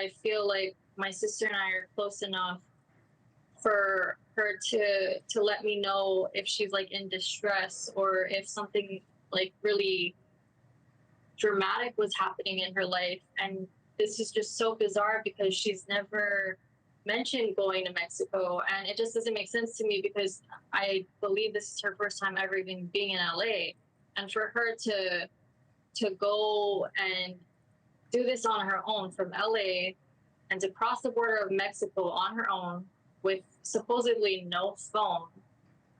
I feel like my sister and I are close enough for her to let me know if she's like in distress or if something like really dramatic was happening in her life. And this is just so bizarre because she's never mentioned going to Mexico, and it just doesn't make sense to me because I believe this is her first time ever even being in LA, and for her to go and do this on her own from LA and to cross the border of Mexico on her own with supposedly no phone,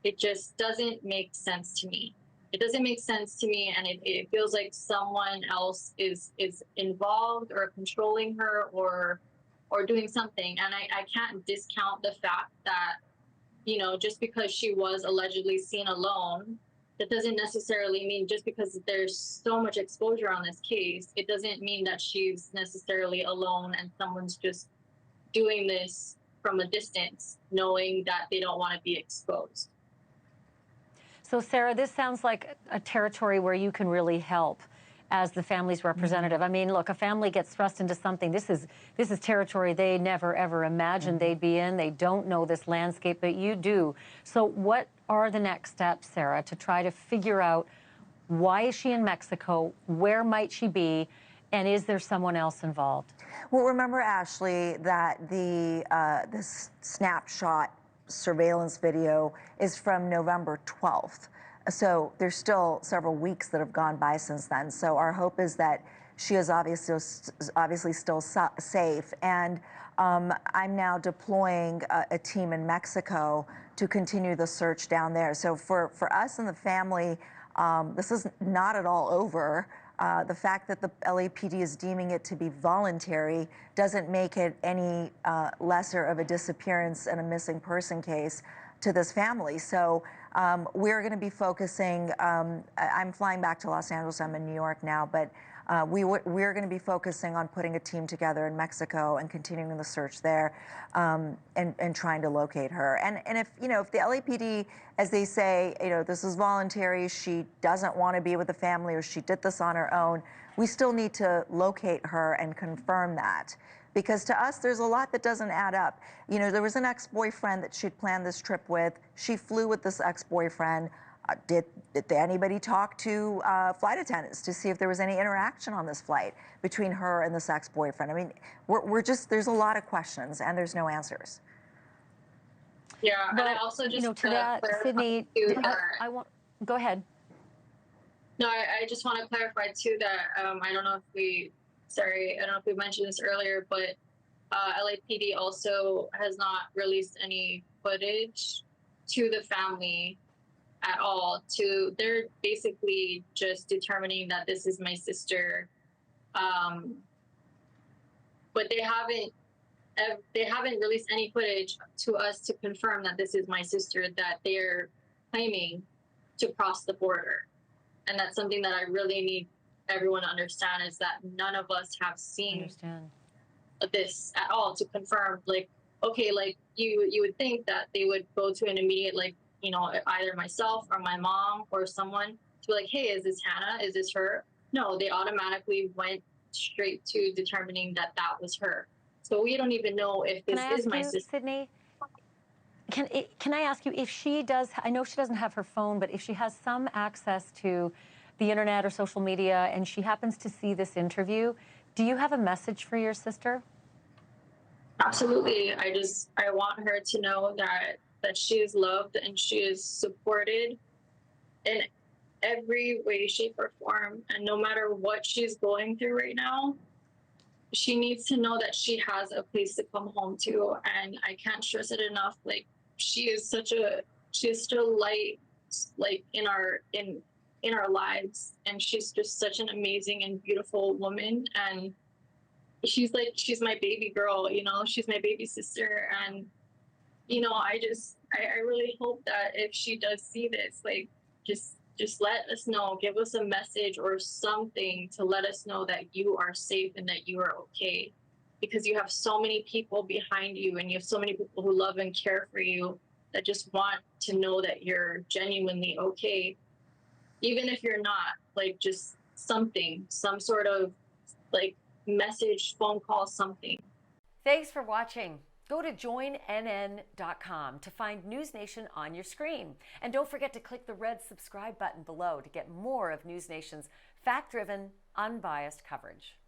it just doesn't make sense to me. It doesn't make sense to me, and it feels like someone else is involved or controlling her or doing something. And I can't discount the fact that, you know, just because she was allegedly seen alone, that doesn't necessarily mean, just because there's so much exposure on this case, it doesn't mean that she's necessarily alone and someone's just doing this from a distance, knowing that they don't want to be exposed. So, Sarah, this sounds like a territory where you can really help as the family's representative. I mean, look, a family gets thrust into something. This is territory they never, ever imagined they'd be in. They don't know this landscape, but you do. So what are the next steps, Sarah, to try to figure out why is she in Mexico? Where might she be? And is there someone else involved? Well, remember, Ashleigh, that this snapshot surveillance video is from November 12th. So there's still several weeks that have gone by since then. So our hope is that she is obviously still safe. And I'm now deploying a team in Mexico to continue the search down there. So for us and the family, this is not at all over. The fact that the LAPD is deeming it to be voluntary doesn't make it any lesser of a disappearance and a missing person case to this family. So we're going to be focusing, I'm flying back to Los Angeles, I'm in New York now, but we're going to be focusing on putting a team together in Mexico and continuing the search there, and trying to locate her. And if, you know, if the LAPD, as they say, you know, this is voluntary, she doesn't want to be with the family, or she did this on her own, we still need to locate her and confirm that. Because to us, there's a lot that doesn't add up. You know, there was an ex-boyfriend that she'd planned this trip with. She flew with this ex-boyfriend. Did anybody talk to flight attendants to see if there was any interaction on this flight between her and this ex-boyfriend? I mean, we're just, there's a lot of questions and there's no answers. Yeah, Well, and I also just, you know, to that, Sydney, I want, go ahead. No, I just want to clarify too that I don't know if we, sorry, I don't know if we mentioned this earlier, but LAPD also has not released any footage to the family at all. They're basically just determining that this is my sister, but they haven't released any footage to us to confirm that this is my sister that they're claiming to cross the border. And that's something that I really need everyone to understand, is that none of us have seen this at all to confirm. Like, okay, like you would think that they would go to an immediate, like, you know, either myself or my mom or someone to be like, hey, is this Hannah? Is this her? No, they automatically went straight to determining that that was her. So we don't even know if this is my sister. Sydney, can I ask you if she does, I know she doesn't have her phone, but if she has some access to the internet or social media and she happens to see this interview, do you have a message for your sister? Absolutely. I want her to know that she is loved and she is supported in every way, shape, or form. And no matter what she's going through right now, she needs to know that she has a place to come home to. And I can't stress it enough. Like, she is such a light, like, in our lives. And she's just such an amazing and beautiful woman. And she's my baby girl, you know, she's my baby sister. And, you know, I really hope that if she does see this, like, just let us know, give us a message or something to let us know that you are safe and that you are okay. Because you have so many people behind you and you have so many people who love and care for you that just want to know that you're genuinely okay. Even if you're not, like, just something, some sort of, like, message, phone call, something. Thanks for watching. Go to joinnn.com to find NewsNation on your screen. And don't forget to click the red subscribe button below to get more of NewsNation's fact-driven, unbiased coverage.